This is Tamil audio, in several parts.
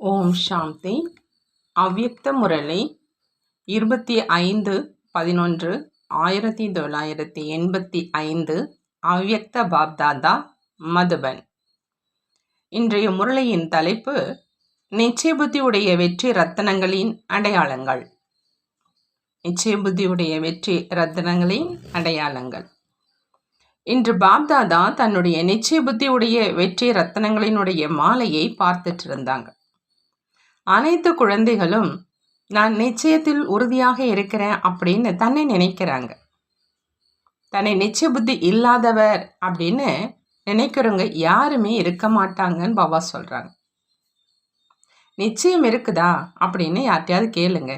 ஓம் சாந்தி. அவ்யக்த முரளி 25/11/1985 அவ்யக்த பாப்தாதா மதுபன். இன்றைய முரளியின் தலைப்பு நிச்சய புத்தியுடைய வெற்றி ரத்தனங்களின் அடையாளங்கள். நிச்சய புத்தியுடைய வெற்றி ரத்தனங்களின் அடையாளங்கள். இன்று பாப்தாதா தன்னுடைய நிச்சய புத்தியுடைய வெற்றி ரத்தனங்களினுடைய மாலையை பார்த்துட்டு இருந்தாங்க. அனைத்து குழந்தைகளும் நான் நிச்சயத்தில் உறுதியாக இருக்கிறேன் அப்படின்னு தன்னை நினைக்கிறாங்க. தன்னை நிச்சய புத்தி இல்லாதவர் அப்படின்னு நினைக்கிறவங்க யாருமே இருக்க மாட்டாங்கன்னு பாபா சொல்றாங்க. நிச்சயம் இருக்குதா அப்படின்னு யார்ட்டையாவது கேளுங்க.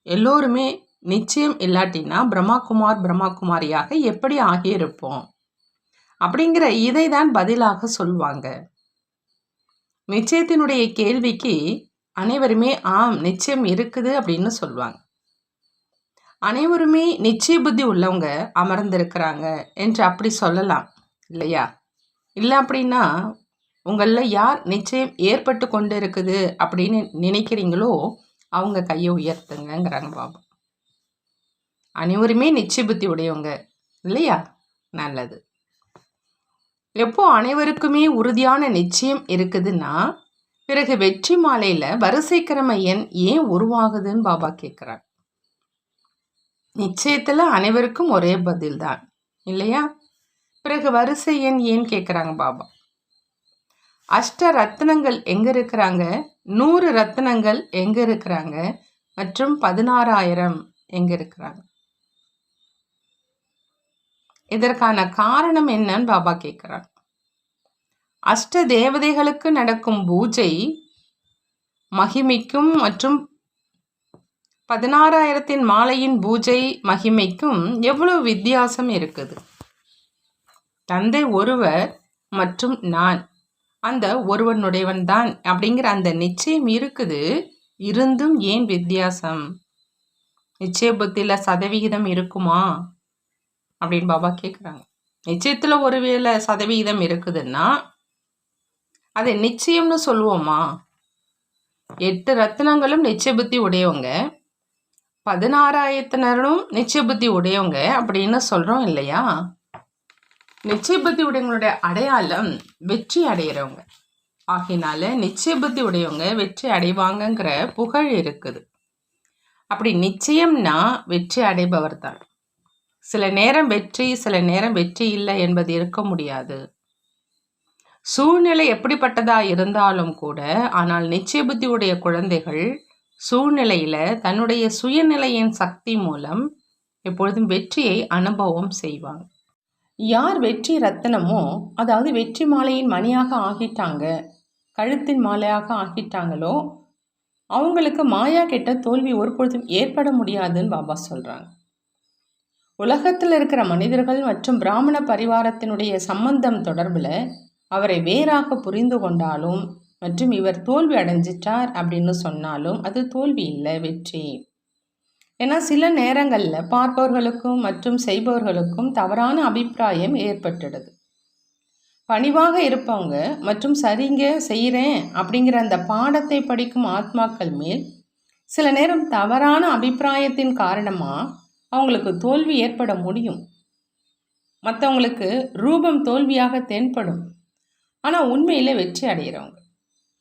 எல்லோருமே நிச்சயம் இல்லாட்டினா பிரம்மாகுமாரியாக எப்படி ஆகியிருப்போம் அப்படிங்கிற இதை தான் பதிலாக சொல்லுவாங்க. நிச்சயத்தினுடைய கேள்விக்கு அனைவருமே ஆம் நிச்சயம் இருக்குது அப்படின்னு சொல்லுவாங்க. அனைவருமே நிச்சய புத்தி உள்ளவங்க அமர்ந்திருக்கிறாங்க என்று அப்படி சொல்லலாம் இல்லையா? இல்லை அப்படின்னா உங்களில் யார் நிச்சயம் ஏற்பட்டு கொண்டு இருக்குது அப்படின்னு நினைக்கிறீங்களோ அவங்க கையை உயர்த்துங்கிறாங்க பாபா. அனைவருமே நிச்சய புத்தி உடையவங்க இல்லையா? நல்லது. எப்போ அனைவருக்குமே உறுதியான நிச்சயம் இருக்குதுன்னா பிறகு வெற்றி மாலையில வரிசை கிரம எண் ஏன் உருவாகுதுன்னு பாபா கேட்குறாங்க. நிச்சயத்துல அனைவருக்கும் ஒரே பதில் தான் இல்லையா? பிறகு வரிசை எண் ஏன் கேட்குறாங்க பாபா. அஷ்ட ரத்னங்கள் எங்க இருக்கிறாங்க, 100 ரத்னங்கள் எங்க இருக்கிறாங்க, மற்றும் 16,000 எங்க இருக்கிறாங்க? இதற்கான காரணம் என்னன்னு பாபா கேட்குறாங்க. அஷ்ட தேவதைகளுக்கு நடக்கும் பூஜை மகிமைக்கும் மற்றும் 16,000 மாலையின் பூஜை மகிமைக்கும் எவ்வளவு வித்தியாசம் இருக்குது? தந்தை ஒருவர் மற்றும் நான் அந்த ஒருவனுடையவன் தான் அப்படிங்கிற அந்த நிச்சயம் இருக்குது. இருந்தும் ஏன் வித்தியாசம்? நிச்சய புத்தியில சதவிகிதம் இருக்குமா அப்படின்னு பாபா கேட்குறாங்க. நிச்சயத்துல ஒருவேளை சதவிகிதம் இருக்குதுன்னா அதை நிச்சயம்னு சொல்லுவோமா? 8 ரத்னங்களும் நிச்சய புத்தி உடையவங்க, 16,000 நிச்சய புத்தி உடையவங்க அப்படின்னு சொல்றோம் இல்லையா? நிச்சய புத்தி உடையவங்களுடைய அடையாளம் வெற்றி அடைகிறவங்க ஆகினால நிச்சய புத்தி உடையவங்க வெற்றி அடைவாங்கங்கிற புகழ் இருக்குது. அப்படி நிச்சயம்னா வெற்றி அடைபவர் தான். சில நேரம் வெற்றி, சில நேரம் வெற்றி இல்லை என்பது இருக்க முடியாது. சூழ்நிலை எப்படிப்பட்டதா இருந்தாலும் கூட, ஆனால் நிச்சய புத்தி உடைய குழந்தைகள் சூழ்நிலையில தன்னுடைய சுயநிலையின் சக்தி மூலம் எப்பொழுதும் வெற்றியை அனுபவம் செய்வாங்க. யார் வெற்றி ரத்தனமோ, அதாவது வெற்றி மாலையின் மணியாக ஆகிட்டாங்க, கழுத்தின் மாலையாக ஆகிட்டாங்களோ அவங்களுக்கு மாயா கிட்ட தோல்வி ஒரு பொழுதும் ஏற்பட முடியாதுன்னு பாபா சொல்றாங்க. உலகத்தில் இருக்கிற மனிதர்கள் மற்றும் பிராமண பரிவாரத்தினுடைய சம்பந்தம் தொடர்பில் அவரை வேறாக புரிந்து கொண்டாலும் மற்றும் இவர் தோல்வி அடைஞ்சிட்டார் அப்படின்னு சொன்னாலும் அது தோல்வி இல்லை, வெற்றி. ஏன்னா சில நேரங்களில் பார்ப்பவர்களுக்கும் மற்றும் செய்பவர்களுக்கும் தவறான அபிப்பிராயம் ஏற்பட்டுடுது. பணிவாக இருப்பவங்க மற்றும் சரிங்க செய்கிறேன் அப்படிங்கிற அந்த பாடத்தை படிக்கும் ஆத்மாக்கள் மேல் சில நேரம் தவறான அபிப்பிராயத்தின் காரணமாக அவங்களுக்கு தோல்வி ஏற்பட முடியும். மற்றவங்களுக்கு ரூபம் தோல்வியாக தென்படும், ஆனால் உண்மையில் வெற்றி அடைகிறவங்க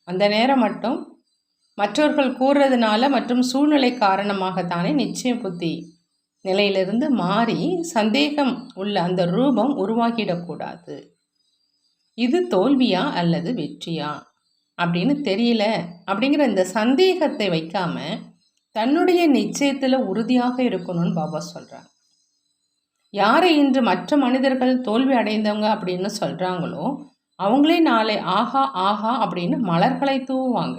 அந்த நேரம் மட்டும் மற்றவர்கள் கூறுறதுனால மற்றும் சூழ்நிலை காரணமாகத்தானே நிச்சய புத்தி நிலையிலிருந்து மாறி சந்தேகம் உள்ள அந்த ரூபம் உருவாகிடக்கூடாது. இது தோல்வியா அல்லது வெற்றியா அப்படின்னு தெரியல அப்படிங்கிற இந்த சந்தேகத்தை வைக்காம தன்னுடைய நிச்சயத்தில் உறுதியாக இருக்கணும்னு பாபா சொல்கிறாங்க. யாரை இன்று மற்ற மனிதர்கள் தோல்வி அடைந்தவங்க அப்படின்னு சொல்கிறாங்களோ அவங்களே நாளை ஆஹா ஆஹா அப்படின்னு மலர்களை தூவுவாங்க.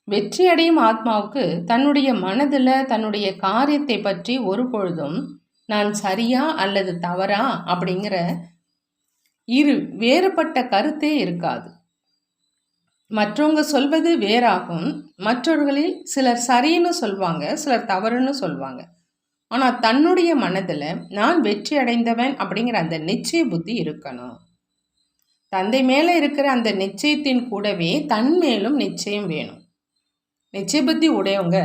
வெற்றி அடையும் ஆத்மாவுக்கு தன்னுடைய மனதில் தன்னுடைய காரியத்தை பற்றி ஒரு பொழுதும் நான் சரியா அல்லது தவறா அப்படிங்கிற வேறுபட்ட கருத்தே இருக்காது. மற்றவங்க சொல்வது வேறாகும். மற்றவர்களில் சிலர் சரின்னு சொல்வாங்க, சிலர் தவறுன்னு சொல்வாங்க. ஆனால் தன்னுடைய மனதில் நான் வெற்றி அடைந்தவன் அப்படிங்கிற அந்த நிச்சய புத்தி இருக்கணும். தந்தை மேலே இருக்கிற அந்த நிச்சயத்தின் கூடவே தன் மேலும் நிச்சயம் வேணும். நிச்சய புத்தி உடையவங்க,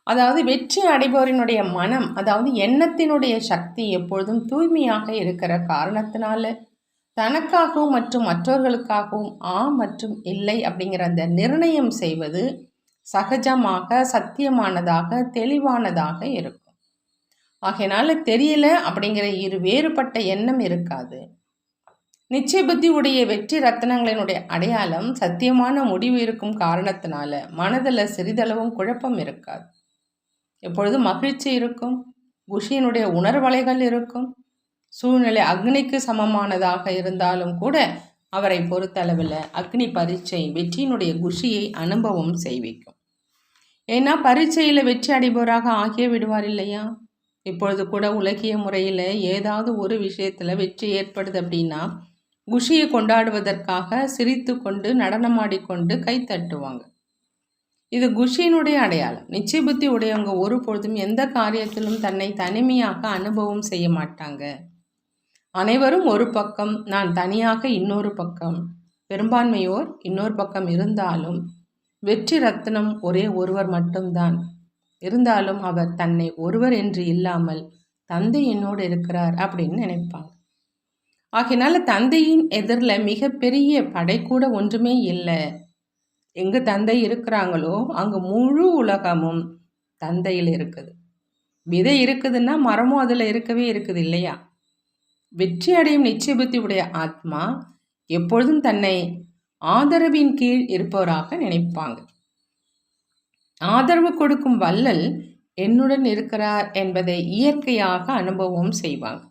அதாவது வெற்றி அடைபவரினுடைய மனம், அதாவது எண்ணத்தினுடைய சக்தி எப்பொழுதும் தூய்மையாக இருக்கிற காரணத்தினால தனக்காகவும் மற்றும் மற்றவர்களுக்காகவும் மற்றும் இல்லை அப்படிங்கிற அந்த நிர்ணயம் செய்வது சகஜமாக, சத்தியமானதாக, தெளிவானதாக இருக்கும். ஆகையினால தெரியல அப்படிங்கிற வேறுபட்ட எண்ணம் இருக்காது. நிச்சய புத்தி உடைய வெற்றி ரத்தனங்களினுடைய அடையாளம் சத்தியமான முடிவு இருக்கும் காரணத்தினால மனதில் சிறிதளவும் குழப்பம் இருக்காது. எப்பொழுதும் மகிழ்ச்சி இருக்கும். குஷியினுடைய உணர்வலைகள் இருக்கும். சூழ்நிலை அக்னிக்கு சமமானதாக இருந்தாலும் கூட அவரை பொறுத்தளவில் அக்னி பரீட்சை வெற்றியினுடைய குஷியை அனுபவம் செய்விக்கும். ஏன்னா பரீட்சையில் வெற்றி அடைபவராக ஆகிய விடுவார் இல்லையா? இப்பொழுது கூட உலகிய முறையில் ஏதாவது ஒரு விஷயத்தில் வெற்றி ஏற்படுது அப்படின்னா குஷியை கொண்டாடுவதற்காக சிரித்து கொண்டு நடனமாடிக்கொண்டு கை தட்டுவாங்க. இது குஷியினுடைய அடையாளம். நிச்சய புத்தி உடையவங்க ஒரு பொழுதும் எந்த காரியத்திலும் தன்னை தனிமையாக அனுபவம் செய்ய மாட்டாங்க. அனைவரும் ஒரு பக்கம், நான் தனியாக இன்னொரு பக்கம், பெரும்பான்மையோர் இன்னொரு பக்கம் இருந்தாலும் வெற்றி ரத்னம் ஒரே ஒருவர் மட்டும்தான். இருந்தாலும் அவர் தன்னை ஒருவர் என்று இல்லாமல் தந்தை என்னோடு இருக்கிறார் அப்படின்னு நினைப்பாங்க. ஆகையினால தந்தையின் எதிரில் மிகப்பெரிய படை கூட ஒன்றுமே இல்லை. எங்கு தந்தை இருக்கிறாங்களோ அங்கு முழு உலகமும் தந்தையில் இருக்குது. விதை இருக்குதுன்னா மரமும் அதில் இருக்கவே இருக்குது இல்லையா? வெற்றி அடையும் நிச்சய புத்தி உடைய ஆத்மா எப்பொழுதும் தன்னை ஆதரவின் கீழ் இருப்பவராக நினைப்பாங்க. ஆதரவு கொடுக்கும் வள்ளல் என்னுடன் இருக்கிறார் என்பதை இயற்கையாக அனுபவம் செய்வாங்க.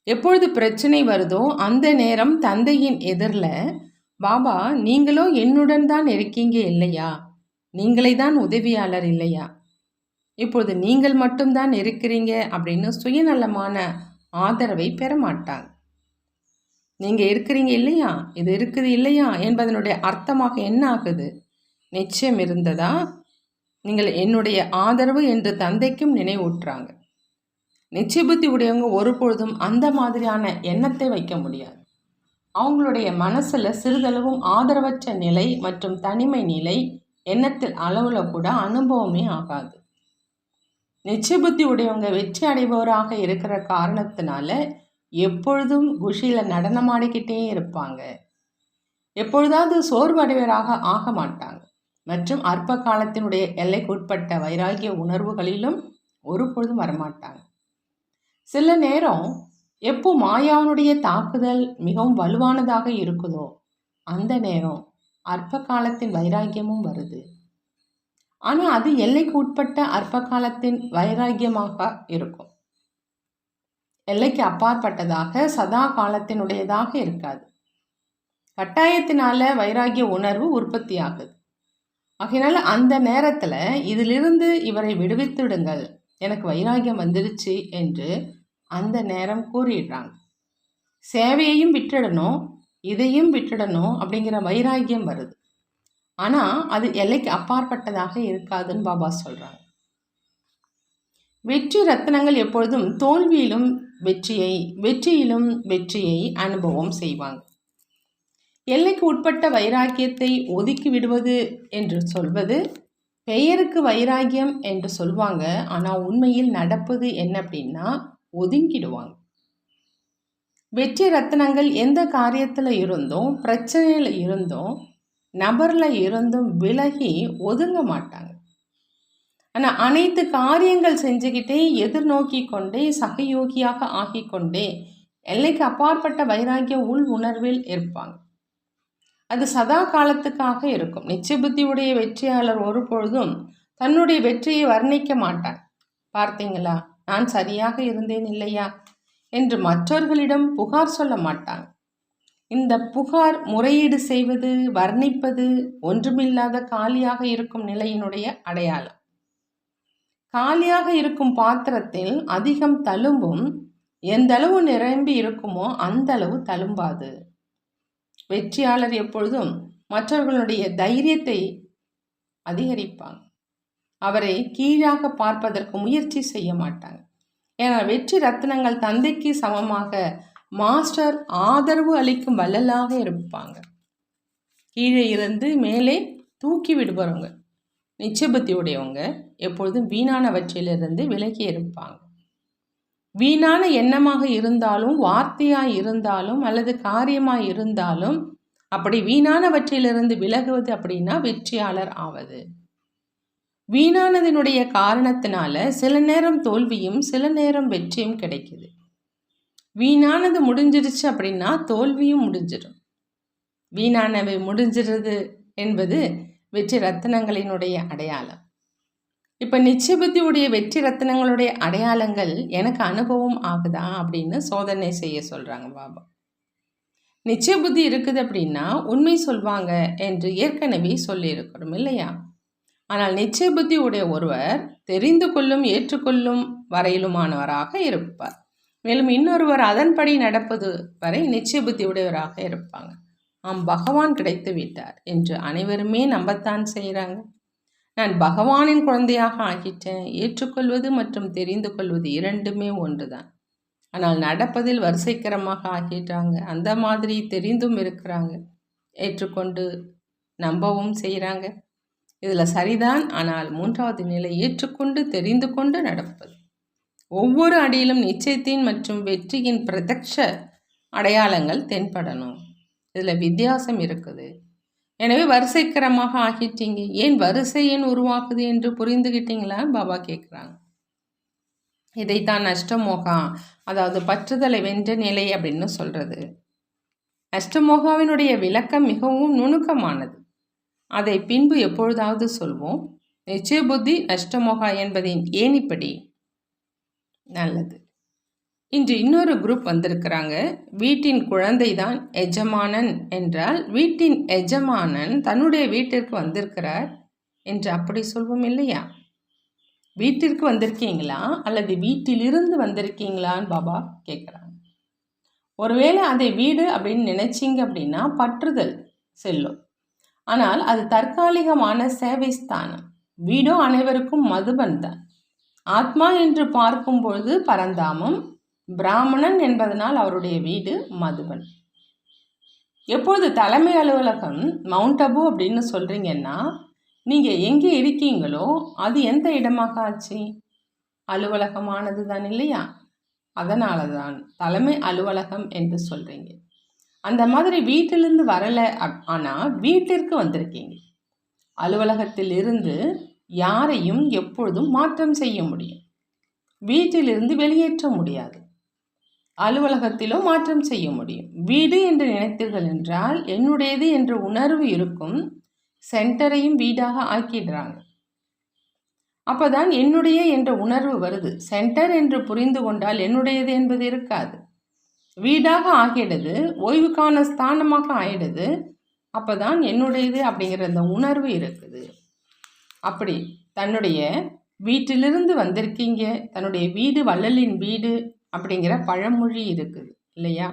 எப்பொழுது பிரச்சனை வருதோ அந்த நேரம் தந்தையின் எதிரில், பாபா நீங்களோ என்னுடன் தான் இருக்கீங்க இல்லையா, நீங்களே தான் உதவியாளர் இல்லையா, இப்பொழுது நீங்கள் மட்டும்தான் இருக்கிறீங்க அப்படின்னு சுயநலமான ஆதரவை பெற மாட்டாங்க. நீங்கள் இருக்கிறீங்க இல்லையா, இது இருக்குது இல்லையா என்பதனுடைய அர்த்தமாக என்ன ஆகுது? நிச்சயம் இருந்ததா, நீங்கள் என்னுடைய ஆதரவு என்று தந்தைக்கும் நினைவூட்டுறாங்க. நிச்சய புத்தி உடையவங்க ஒரு பொழுதும் அந்த மாதிரியான எண்ணத்தை வைக்க முடியாது. அவங்களுடைய மனசில் சிறிதளவும் ஆதரவற்ற நிலை மற்றும் தனிமை நிலை எண்ணத்தில் அளவில் கூட அனுபவமே ஆகாது. நிச்சய புத்தி உடையவங்க வெற்றி அடைபவராக இருக்கிற காரணத்தினால எப்பொழுதும் குஷியில் நடனமாடிக்கிட்டே இருப்பாங்க. எப்பொழுதாவது சோர்வு அடைவராக ஆக மாட்டாங்க. மற்றும் அற்ப காலத்தினுடைய எல்லைக்குட்பட்ட வைராகிய உணர்வுகளிலும் ஒரு பொழுதும் வரமாட்டாங்க. சில நேரம் எப்போ மாயாவனுடைய தாக்குதல் மிகவும் வலுவானதாக இருக்குதோ அந்த நேரம் அற்ப காலத்தின் வைராக்கியமும் வருது. ஆனால் அது எல்லைக்கு உட்பட்ட அற்ப காலத்தின் வைராக்கியமாக இருக்கும். எல்லைக்கு அப்பாற்பட்டதாக சதா காலத்தினுடையதாக இருக்காது. கட்டாயத்தினால வைராகிய உணர்வு உற்பத்தி ஆகுது. ஆகையினால அந்த நேரத்தில் இதிலிருந்து இவரை விடுவித்துடுங்கள், எனக்கு வைராகியம் வந்துடுச்சு என்று அந்த நேரம் கூறிடுறாங்க. சேவையையும் விட்டுடணும், இதையும் விட்டுடணும் அப்படிங்கிற வைராகியம் வருது. ஆனால் அது எல்லைக்கு அப்பாற்பட்டதாக இருக்காதுன்னு பாபா சொல்கிறாங்க. வெற்றி ரத்னங்கள் எப்பொழுதும் தோல்வியிலும் வெற்றியை, வெற்றியிலும் வெற்றியை அனுபவம் செய்வாங்க. எல்லைக்கு உட்பட்ட வைராக்கியத்தை ஒதுக்கி விடுவது என்று சொல்வது பெயருக்கு வைராக்கியம் என்று சொல்வாங்க. ஆனால் உண்மையில் நடப்பது என்ன அப்படின்னா ஒதுங்கிடுவாங்க. வெற்றி ரத்னங்கள் எந்த காரியத்தில் இருந்தும், பிரச்சனையில் இருந்தும், நபரில் இருந்தும் விலகி ஒதுங்க மாட்டாங்க. ஆனால் அனைத்து காரியங்கள் செஞ்சுக்கிட்டே எதிர்நோக்கி கொண்டே சகயோகியாக ஆகிக்கொண்டே எல்லைக்கு அப்பாற்பட்ட வைராக்கிய உள் உணர்வில் இருப்பாங்க. அது சதா காலத்துக்காக இருக்கும். நிச்சய புத்தியுடைய வெற்றியாளர் ஒரு பொழுதும் தன்னுடைய வெற்றியை வர்ணிக்க மாட்டார். பார்த்தீங்களா, நான் சரியாக இருந்தேன் இல்லையா என்று மற்றவர்களிடம் புகார் சொல்ல மாட்டாங்க. இந்த புகார், முறையீடு செய்வது, வர்ணிப்பது ஒன்றுமில்லாத காலியாக இருக்கும் நிலையினுடைய அடையாளம். காலியாக இருக்கும் பாத்திரத்தில் அதிகம் தழும்பும் எந்த அளவு நிரம்பி இருக்குமோ அந்த அளவு தழும்பாது. வெற்றியாளர் எப்பொழுதும் மற்றவர்களுடைய தைரியத்தை அதிகரிப்பாங்க. அவரை கீழாக பார்ப்பதற்கு முயற்சி செய்ய மாட்டாங்க. ஏன்னா வெற்றி ரத்னங்கள் தந்தைக்கு சமமாக மாஸ்டர் ஆதரவு அளிக்கும் வள்ளலாக இருப்பாங்க. கீழே இருந்து மேலே தூக்கி விடுபவங்க. நிச்சயபுத்தி உடையவங்க எப்பொழுதும் வீணானவற்றிலிருந்து விலகி இருப்பாங்க. வீணான எண்ணமாக இருந்தாலும், வார்த்தையாய் இருந்தாலும், அல்லது காரியமாய் இருந்தாலும், அப்படி வீணானவற்றிலிருந்து விலகுவது அப்படின்னா வெற்றியாளர் ஆவது. வீணானதினுடைய காரணத்தினால சில நேரம் தோல்வியும் சில நேரம் வெற்றியும் கிடைக்குது. வீணானது முடிஞ்சிருச்சு அப்படின்னா தோல்வியும் முடிஞ்சிடும். வீணானவை முடிஞ்சிருது என்பது வெற்றி ரத்தினங்களினுடைய அடையாளம். இப்போ நிச்சயபுத்தியுடைய வெற்றி ரத்தினங்களுடைய அடையாளங்கள் எனக்கு அனுபவம் ஆகுதா அப்படின்னு சோதனை செய்ய சொல்கிறாங்க பாபா. நிச்சயபுத்தி இருக்குது அப்படின்னா உண்மை சொல்வாங்க என்று ஏற்கனவே சொல்லியிருக்கிறோம் இல்லையா? ஆனால் நிச்சயபுத்தி உடைய ஒருவர் தெரிந்து கொள்ளும் ஏற்றுக்கொள்ளும் வரையிலுமானவராக இருப்பார். மேலும் இன்னொருவர் அதன்படி நடப்பது வரை நிச்சயபுத்தி உடையவராக இருப்பாங்க. பகவான் கிடைத்து விட்டார் என்று அனைவருமே நம்பத்தான் செய்கிறாங்க. நான் பகவானின் குழந்தையாக ஆகிட்டேன். ஏற்றுக்கொள்வது மற்றும் தெரிந்து கொள்வது இரண்டுமே ஒன்றுதான். ஆனால் நடப்பதில் வரிசைக்கரமாக ஆகிட்டாங்க. அந்த மாதிரி தெரிந்தும் இருக்கிறாங்க, ஏற்றுக்கொண்டு நம்பவும் செய்கிறாங்க. இதில் சரிதான். ஆனால் மூன்றாவது நிலை ஏற்றுக்கொண்டு தெரிந்து கொண்டு நடப்பது. ஒவ்வொரு அடியிலும் நிச்சயத்தின் மற்றும் வெற்றியின் பிரத்யக்ஷ அடையாளங்கள் தென்படணும். இதில் வித்தியாசம் இருக்குது. எனவே வரிசைக்கரமாக ஆகிட்டீங்க. ஏன் வரிசை ஏன் உருவாக்குது என்று புரிந்துகிட்டீங்களா பாபா கேட்குறாங்க. இதைத்தான் அஷ்டமோகா, அதாவது பற்றுதலை வென்ற நிலை அப்படின்னு சொல்கிறது. அஷ்டமோகாவினுடைய விளக்கம் மிகவும் நுணுக்கமானது. அதை பின்பு எப்பொழுதாவது சொல்வோம். நிச்சய புத்தி அஷ்டமோகா என்பதின் ஏனிப்படி. நல்லது. இன்று இன்னொரு குரூப் வந்திருக்கிறாங்க. வீட்டின் குழந்தை தான் எஜமானன் என்றால் வீட்டின் எஜமானன் தன்னுடைய வீட்டிற்கு வந்திருக்கிறார் என்று அப்படி சொல்வோம் இல்லையா? வீட்டிற்கு வந்திருக்கீங்களா அல்லது வீட்டிலிருந்து வந்திருக்கீங்களான்னு பாபா கேட்குறாங்க. ஒருவேளை அதை வீடு அப்படின்னு நினைச்சிங்க அப்படின்னா பற்றுதல் செல்லும். ஆனால் அது தற்காலிகமான சேவை ஸ்தானம். வீடோ அனைவருக்கும் மதுபன் தான். ஆத்மா என்று பார்க்கும் பொழுது பரந்தாமம், பிராமணன் என்பதனால் அவருடைய வீடு மதுபன். எப்போது தலைமை அலுவலகம் மவுண்ட் அபு அப்படின்னு சொல்கிறீங்கன்னா நீங்கள் எங்கே இருக்கீங்களோ அது எந்த இடமாக ஆச்சு? அலுவலகமானது தான் இல்லையா? அதனால தான் தலைமை அலுவலகம் என்று சொல்கிறீங்க. அந்த மாதிரி வீட்டிலிருந்து வரலை, ஆனால் வீட்டிற்கு வந்திருக்கீங்க. அலுவலகத்தில் இருந்து யாரையும் எப்பொழுதும் மாற்றம் செய்ய முடியும். வீட்டிலிருந்து வெளியேற்ற முடியாது. அலுவலகத்திலும் மாற்றம் செய்ய முடியும். வீடு என்று நினைத்தீர்கள் என்றால் என்னுடையது என்ற உணர்வு இருக்கும். சென்டரையும் வீடாக ஆக்கிடுறாங்க. அப்போதான் என்னுடைய என்ற உணர்வு வருது. சென்டர் என்று புரிந்து கொண்டால் என்னுடையது என்பது இருக்காது. வீடாக ஆகிடுது, ஓய்வுக்கான ஸ்தானமாக ஆயிடுது. அப்போதான் என்னுடையது அப்படிங்கிற அந்த உணர்வு இருக்குது. அப்படி தன்னுடைய வீட்டிலிருந்து வந்திருக்கீங்க. தன்னுடைய வீடு வள்ளலின் வீடு அப்படிங்கிற பழமொழி இருக்குது இல்லையா?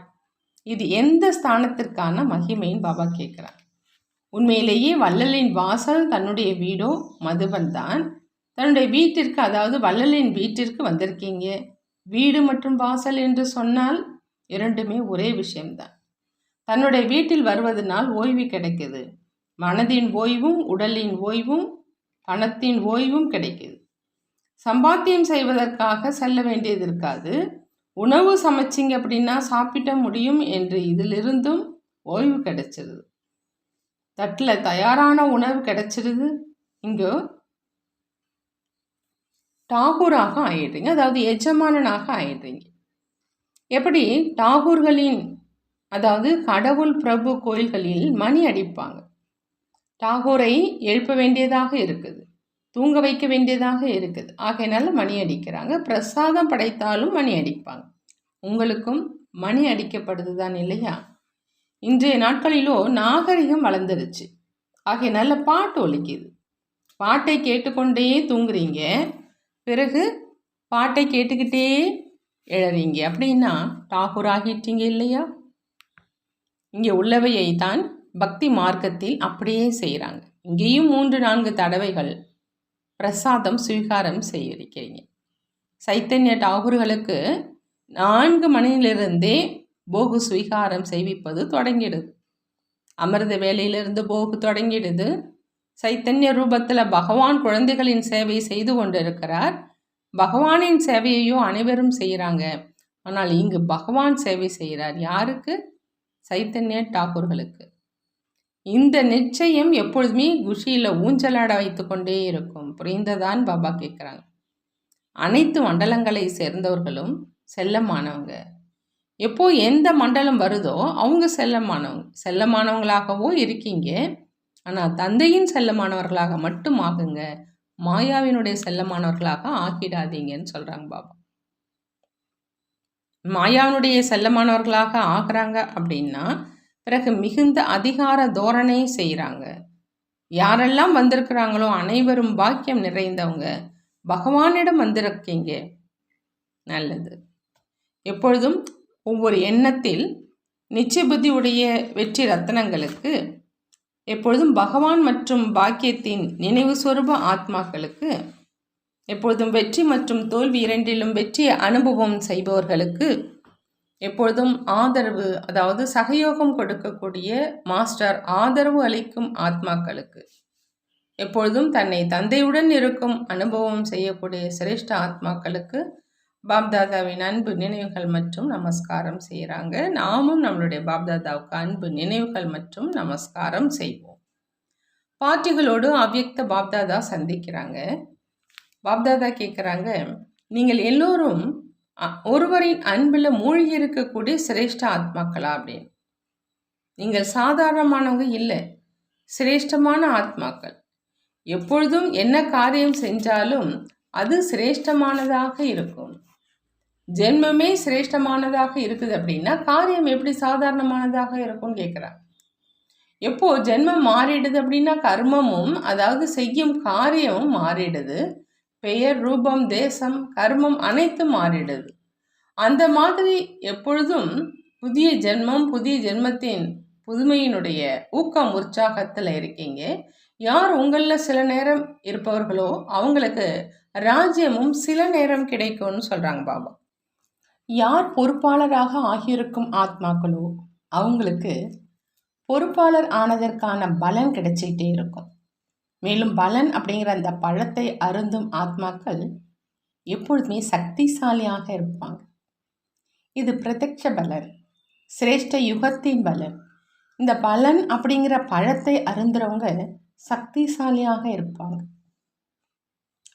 இது எந்த ஸ்தானத்திற்கான மகிமைன்னு பாபா கேட்குறார். உண்மையிலேயே வள்ளலின் வாசல் தன்னுடைய வீடோ மதுபன் தான். தன்னுடைய வீட்டிற்கு, அதாவது வள்ளலின் வீட்டிற்கு வந்திருக்கீங்க. வீடு மற்றும் வாசல் என்று சொன்னால் இரண்டுமே ஒரே விஷயம்தான். தன்னுடைய வீட்டில் வருவதனால் ஓய்வு கிடைக்குது. மனதின் ஓய்வும் உடலின் ஓய்வும் பணத்தின் ஓய்வும் கிடைக்குது. சம்பாத்தியம் செய்வதற்காக செல்ல வேண்டியது இருக்காது. உணவு சமைச்சிங்க அப்படின்னா சாப்பிட முடியும் என்று இதிலிருந்தும் ஓய்வு கிடைச்சிருது. தட்டில் தயாரான உணவு கிடைச்சிருது. இங்கே டாகூராக ஆயிடுறீங்க, அதாவது எஜமானனாக ஆயிடுறீங்க. எப்படி டாகூர்களின், அதாவது கடவுள் பிரபு கோயில்களில் மணி அடிப்பாங்க. டாகூரை எழுப்ப வேண்டியதாக இருக்குது, தூங்க வைக்க வேண்டியதாக இருக்குது. ஆகையினால மணி அடிக்கிறாங்க. பிரசாதம் படைத்தாலும் மணி அடிப்பாங்க. உங்களுக்கும் மணி அடிக்கப்படுது தான் இல்லையா? இன்றைய நாட்களிலோ நாகரிகம் வளர்ந்துருச்சு. ஆகையினால பாட்டு ஒலிக்குது. பாட்டை கேட்டுக்கொண்டே தூங்குறீங்க, பிறகு பாட்டை கேட்டுக்கிட்டே எழறீங்க. அப்படின்னா டாகூர் ஆகிட்டீங்க இல்லையா? இங்கே உள்ளவையை தான் பக்தி மார்க்கத்தில் அப்படியே செய்கிறாங்க. இங்கேயும் 3-4 தடவைகள் பிரசாதம் ஸ்வீகாரம் செய்யிருக்கிறீங்க. சைத்தன்ய டாகூர்களுக்கு 4 மணியிலிருந்தே போகு ஸ்வீகாரம் செய்விப்பது தொடங்கிடுது. அமிர்த வேலையிலிருந்து போகு தொடங்கிடுது. சைத்தன்ய ரூபத்தில் பகவான் குழந்தைகளின் சேவை செய்து கொண்டிருக்கிறார். பகவானின் சேவையையோ அனைவரும் செய்கிறாங்க. ஆனால் இங்கு பகவான் சேவை செய்கிறார். யாருக்கு? சைத்தன்ய டாகூர்களுக்கு. இந்த நிச்சயம் எப்பொழுதுமே குஷியில் ஊஞ்சலாட வைத்து கொண்டே இருக்கும். புரிந்ததான் பாபா கேட்குறாங்க. அனைத்து மண்டலங்களை சேர்ந்தவர்களும் செல்லமானவங்க. எப்போ எந்த மண்டலம் வருதோ அவங்க செல்லமானவங்களாகவும் இருக்கீங்க. ஆனால் தந்தையின் செல்லமானவர்களாக மட்டும் ஆகுங்க. மாயாவினுடைய செல்லமானவர்களாக ஆக்கிடாதீங்கன்னு சொல்கிறாங்க பாபா. மாயாவினுடைய செல்லமானவர்களாக ஆகிறாங்க அப்படின்னா பிறகு மிகுந்த அதிகார தோரணை செய்கிறாங்க. யாரெல்லாம் வந்திருக்கிறாங்களோ அனைவரும் பாக்கியம் நிறைந்தவங்க. பகவானிடம் வந்திருக்கீங்க. நல்லது. எப்பொழுதும் ஒவ்வொரு எண்ணத்தில் நிச்சய புத்தியுடைய வெற்றி ரத்தனங்களுக்கு எப்பொழுதும் பகவான் மற்றும் பாக்கியத்தின் நினைவு சொரூப ஆத்மாக்களுக்கு எப்பொழுதும் வெற்றி மற்றும் தோல்வி இரண்டிலும் வெற்றியை அனுபவம் செய்பவர்களுக்கு எப்பொழுதும் ஆதரவு, அதாவது சகயோகம் கொடுக்கக்கூடிய மாஸ்டர் ஆதரவு அளிக்கும் ஆத்மாக்களுக்கு எப்பொழுதும் தன்னை தந்தையுடன் இருக்கும் அனுபவம் செய்யக்கூடிய சிரேஷ்ட ஆத்மாக்களுக்கு பாப்தாதாவின் அன்பு நினைவுகள் மற்றும் நமஸ்காரம் செய்கிறாங்க. நாமும் நம்மளுடைய பாப்தாதாவுக்கு அன்பு நினைவுகள் மற்றும் நமஸ்காரம் செய்வோம். பாட்டிகளோடு அவ்யக்த பாப்தாதா சந்திக்கிறாங்க. பாப்தாதா கேட்குறாங்க, நீங்கள் எல்லோரும் ஒருவரின் அன்பில் மூழ்கி இருக்கக்கூடிய சிரேஷ்ட ஆத்மாக்களா அப்படின்னு. நீங்கள் சாதாரணமானவங்க இல்லை, சிரேஷ்டமான ஆத்மாக்கள். எப்பொழுதும் என்ன காரியம் செஞ்சாலும் அது சிரேஷ்டமானதாக இருக்கும். ஜென்மமே சிரேஷ்டமானதாக இருக்குது அப்படின்னா காரியம் எப்படி சாதாரணமானதாக இருக்கும்னு கேட்குறாங்க. எப்போ ஜென்மம் மாறிடுது அப்படின்னா கர்மமும், அதாவது செய்யும் காரியமும் மாறிடுது. பெயர், ரூபம், தேசம், கர்மம் அனைத்தும் மாறிடுது. அந்த மாதிரி எப்பொழுதும் புதிய ஜென்மம், புதிய ஜென்மத்தின் புதுமையினுடைய ஊக்கம் உற்சாகத்தில் இருக்கீங்க. யார் உங்களில் சில நேரம் இருப்பவர்களோ அவங்களுக்கு ராஜ்யமும் சில நேரம் கிடைக்கும்னு சொல்கிறாங்க பாபா. யார் பொறுப்பாளராக ஆகியிருக்கும் ஆத்மாக்களோ அவங்களுக்கு பொறுப்பாளர் ஆனதற்கான பலன் கிடைச்சிக்கிட்டே இருக்கும். மேலும் பலன் அப்படிங்கிற அந்த பழத்தை அருந்தும் ஆத்மாக்கள் எப்பொழுதுமே சக்திசாலியாக இருப்பாங்க. இது பிரத்யக்ஷ பலன், சிரேஷ்ட யுகத்தின் பலன். இந்த பலன் அப்படிங்கிற பழத்தை அருந்துறவங்க சக்திசாலியாக இருப்பாங்க.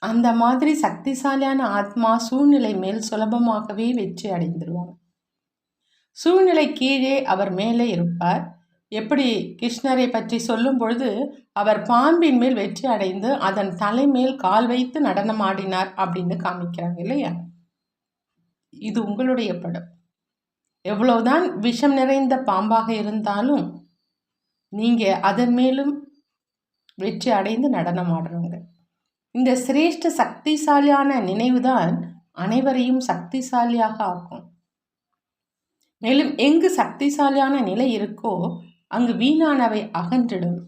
அந்த மாதிரி சக்திசாலியான ஆத்மா சூழ்நிலை மேல் சுலபமாகவே வெற்றி அடைந்துருவாங்க. சூழ்நிலை கீழே அவர் மேலே இருப்பார். எப்படி கிருஷ்ணரை பற்றி சொல்லும் பொழுது அவர் பாம்பின் மேல் வெற்றி அடைந்து அதன் தலைமேல் கால் வைத்து நடனமாடினார் அப்படின்னு காமிக்கிறாங்க இல்லையா? இது உங்களுடைய படம். எவ்வளவுதான் விஷம் நிறைந்த பாம்பாக இருந்தாலும் நீங்க அதன் மேலும் வெற்றி அடைந்து நடனமாடுறவங்க. இந்த சிரேஷ்ட சக்திசாலியான நினைவுதான் அனைவரையும் சக்திசாலியாக ஆக்கும். மேலும் எங்கு சக்திசாலியான நிலை இருக்கோ அங்கு வீணானவை அகன்றிடும்.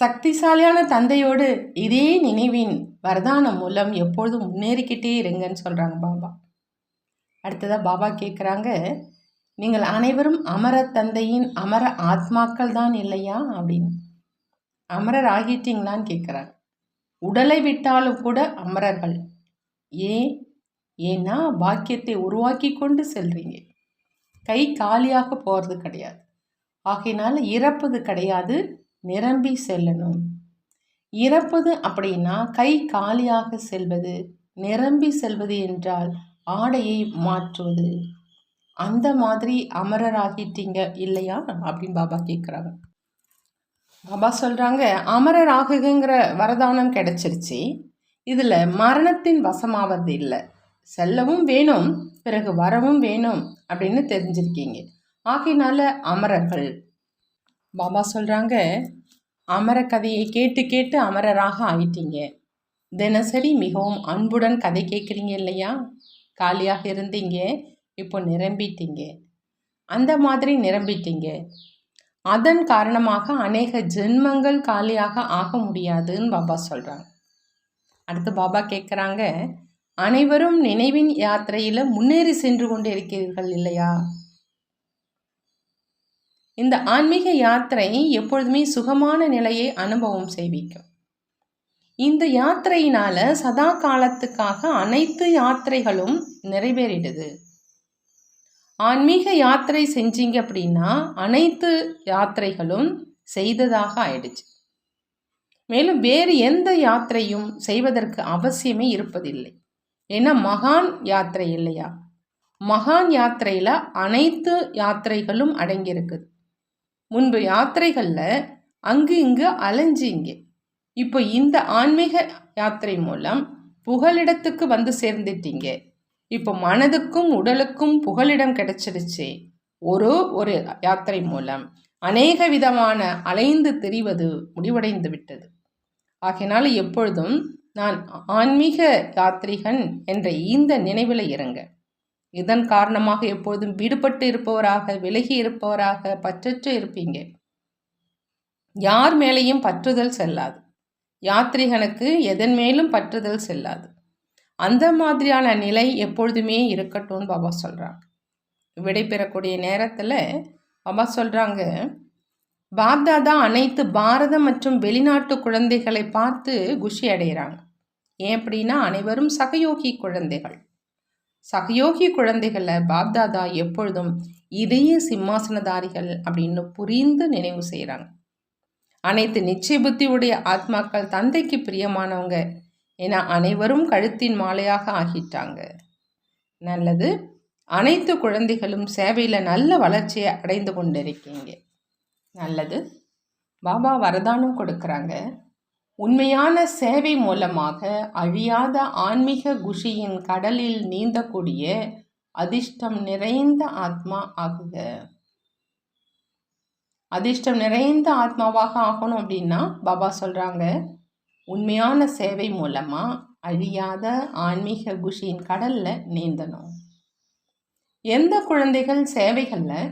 சக்திசாலியான தந்தையோடு இதே நினைவின் வரதானம் மூலம் எப்பொழுதும் முன்னேறிக்கிட்டே இருங்கன்னு சொல்றாங்க பாபா. அடுத்ததா பாபா கேட்குறாங்க, நீங்கள் அனைவரும் அமர தந்தையின் அமர ஆத்மாக்கள் தான் இல்லையா அப்படின்னு. அமரர் ஆகிட்டீங்களான்னு கேட்குறாங்க. உடலை விட்டாலும் கூட அமரர்கள். ஏன்னா பாக்கியத்தை உருவாக்கி கொண்டு செல்றீங்க. கை காலியாக போகிறது கிடையாது. ஆகையினால இறப்பது கிடையாது, நிரம்பி செல்லணும். இறப்பது அப்படின்னா கை காலியாக செல்வது, நிரம்பி செல்வது என்றால் ஆடையை மாற்றுவது. அந்த மாதிரி அமரராகிட்டீங்க இல்லையா அப்படின்னு பாபா கேட்குறாங்க. பாபா சொல்கிறாங்க, அமரர் ஆகுங்கிற வரதானம் கிடைச்சிருச்சு. இதில் மரணத்தின் வசமாவது இல்லை. செல்லவும் வேணும், பிறகு வரவும் வேணும் அப்படின்னு தெரிஞ்சிருக்கீங்க. ஆகையினால அமரர்கள். பாபா சொல்கிறாங்க, அமர கதையை கேட்டு கேட்டு அமரராக ஆயிட்டீங்க. தினசரி மிகவும் அன்புடன் கதை கேட்குறீங்க இல்லையா? காலியாக இருந்தீங்க, இப்போ நிரம்பிட்டீங்க. அந்த மாதிரி நிரம்பிட்டீங்க. அதன் காரணமாக அநேக ஜென்மங்கள் காலியாக ஆக முடியாதுன்னு பாபா சொல்கிறாங்க. அடுத்து பாபா கேட்குறாங்க, அனைவரும் நினைவின் யாத்திரையில் முன்னேறி சென்று கொண்டு இருக்கிறீர்கள் இல்லையா? இந்த ஆன்மீக யாத்திரை எப்பொழுதுமே சுகமான நிலையை அனுபவம் செய்விக்கும். இந்த யாத்திரையினால சதா காலத்துக்காக அனைத்து யாத்திரைகளும் நிறைவேறிடுது. ஆன்மீக யாத்திரை செஞ்சீங்க அப்படின்னா அனைத்து யாத்திரைகளும் செய்ததாக ஆயிடுச்சு. மேலும் வேறு எந்த யாத்திரையும் செய்வதற்கு அவசியமே இருப்பதில்லை. ஏன்னா மகான் யாத்திரை இல்லையா? மகான் யாத்திரையில் அனைத்து யாத்திரைகளும் அடங்கியிருக்குது. முன்பு யாத்திரைகளில் அங்கு இங்கு அலைஞ்சிங்க. இப்போ இந்த ஆன்மீக யாத்திரை மூலம் புகலிடத்துக்கு வந்து சேர்ந்துட்டீங்க. இப்போ மனதுக்கும் உடலுக்கும் புகலிடம் கிடைச்சிடுச்சு. ஒரு யாத்திரை மூலம் அநேக விதமான அலைந்து திரிவது முடிவடைந்து விட்டது. ஆகையினால எப்பொழுதும் நான் ஆன்மீக யாத்ரீகன் என்ற இந்த நினைவில் இருங்க. இதன் காரணமாக எப்பொழுதும் விடுபட்டு இருப்பவராக, விலகி இருப்பவராக, பற்றற்று இருப்பீங்க. யார் மேலேயும் பற்றுதல் செல்லாது. யாத்ரீகனுக்கு எதன் மேலும் பற்றுதல் செல்லாது. அந்த மாதிரியான நிலை எப்பொழுதுமே இருக்கட்டும்னு பாபா சொல்கிறாங்க. விடை பெறக்கூடிய நேரத்தில் பாபா சொல்கிறாங்க, பாப்தாதா அனைத்து பாரத மற்றும் வெளிநாட்டு குழந்தைகளை பார்த்து குஷி அடைகிறாங்க. ஏன் அப்படின்னா அனைவரும் சகயோகி குழந்தைகள். சகயோகி குழந்தைகளை பாப்தாதா எப்பொழுதும் இதய சிம்மாசனதாரிகள் அப்படின்னு புரிந்து நினைவு செய்கிறாங்க. அனைத்து நிச்சய புத்தியுடைய ஆத்மாக்கள் தந்தைக்கு பிரியமானவங்க. ஏன்னா அனைவரும் கழுத்தின் மாலையாக ஆகிட்டாங்க. நல்லது. அனைத்து குழந்தைகளும் சேவையில் நல்ல வளர்ச்சியை அடைந்து கொண்டிருக்கீங்க. நல்லது. பாபா வரதானம் கொடுக்குறாங்க. உண்மையான சேவை மூலமாக அழியாத ஆன்மீக குஷியின் கடலில் நீந்தக்கூடிய அதிர்ஷ்டம் நிறைந்த ஆத்மா ஆகுக. அதிர்ஷ்டம் நிறைந்த ஆத்மாவாக ஆகணும் அப்படின்னா பாபா சொல்கிறாங்க, உண்மையான சேவை மூலமாக அழியாத ஆன்மீக குஷியின் கடலில் நீந்தணும். எந்த குழந்தைகள் சேவைகளில்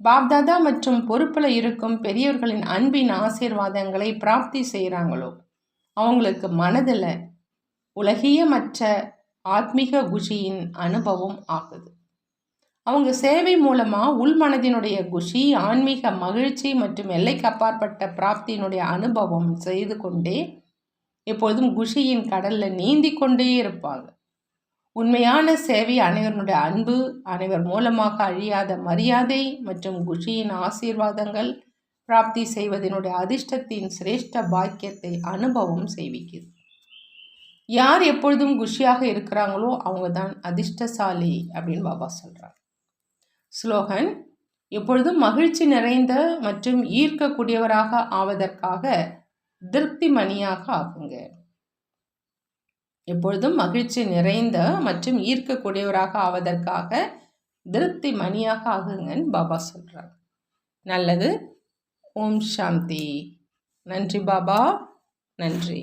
பாப்தாதா மற்றும் பொறுப்பில் இருக்கும் பெரியவர்களின் அன்பின் ஆசீர்வாதங்களை பிராப்தி செய்கிறாங்களோ அவங்களுக்கு மனதில் உலகியமற்ற ஆத்மீக குஷியின் அனுபவம் ஆகுது. அவங்க சேவை மூலமாக உள்மனதினுடைய குஷி, ஆன்மீக மகிழ்ச்சி மற்றும் எல்லைக்கு அப்பாற்பட்ட பிராப்தியினுடைய அனுபவம் செய்து கொண்டே எப்பொழுதும் குஷியின் கடலில் நீந்தி கொண்டே இருப்பாங்க. உண்மையான சேவை அனைவருடைய அன்பு, அனைவர் மூலமாக அழியாத மரியாதை மற்றும் குஷியின் ஆசீர்வாதங்கள் பிராப்தி செய்வதனுடைய அதிர்ஷ்டத்தின் சிரேஷ்ட பாக்கியத்தை அனுபவம் செய்விக்குது. யார் எப்பொழுதும் குஷியாக இருக்கிறாங்களோ அவங்க தான் அதிர்ஷ்டசாலி அப்படின்னு பாபா சொல்கிறார். ஸ்லோகன்: எப்பொழுதும் மகிழ்ச்சி நிறைந்த மற்றும் ஈர்க்கக்கூடியவராக ஆவதற்காக திருப்தி மணியாக ஆகுங்க. எப்பொழுதும் மகிழ்ச்சி நிறைந்த மற்றும் ஈர்க்கக்கூடியவராக ஆவதற்காக திருப்தி மணியாக ஆகுங்கன்னு பாபா சொல்கிறார். நல்லது. ஓம் சாந்தி. நன்றி பாபா. நன்றி.